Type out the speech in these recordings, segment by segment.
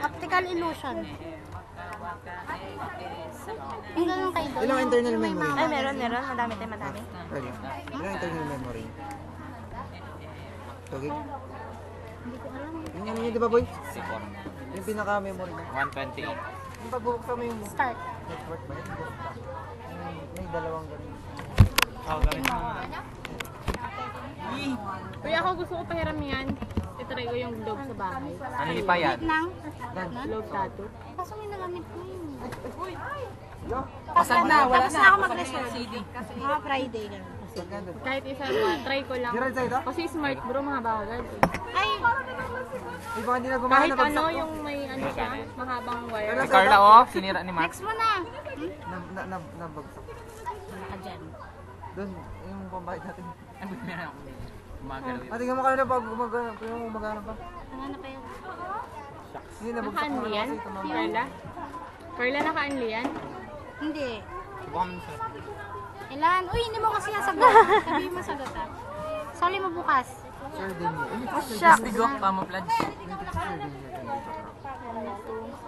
Optical illusion. Yung ganun kayo doon. Ilang internal memory? Ay, meron. Madami tayo, madami. Really? Ilang internal memory? Okay. Hindi ko alam. Yung ano yun, di ba boy? 64. Yung pinaka-memory mo. 128. Yung pagbubuksan mo yung Start. network ba yun? May dalawang ganun. Ganun naman. Uy, ako gusto ko pahiram yan. Itry ko yung globe sa bahay. Ano pa yan? Nang? Globe tattoo. Kaso may nagamit ko yun. Pasag na, wala Tapos na ako mag-reserve. Mga Friday. Ganun. Kahit isa, try ko lang. Gerald, sa'yo to? Kasi smart bro, mga bagay. Ay, May baka hindi na gumana Kahit na bagsak ano, to. yung may ano siya, mahabang wire. Si Carla, oh. Sinira ni Max. next mo na. Nabagsak. Ka dyan. Doon, yung pambayad natin. Ano meron ako? Gumagalaw yun. Tingnan mo kanina pag gumagana pa. Ano na kayo? Hindi, nabagsak mo Naka-unli na yan? kasi tumama. Carla? Carla, naka-unli yan? Hindi. Subukan mo sa... Ilan? Uy, hindi mo kasi nasagot. Sabihin mo sagot ha. Sali mo bukas. Sure din yun. Shucks! Bigo, pamapladge.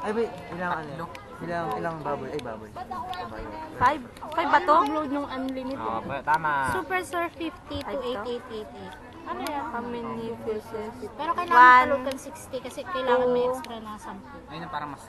Ay, wait. Ilang ano yun? Ilang baboy? Ay, baboy. Baboy. 5 ba to? Upload nung unlimited. Oo, tama. Super Surf 50 to 8888. Ano yan? How many pieces? Pero kailangan tulog kang 60 kasi kailangan may extra na 10. Ayun na parang mas...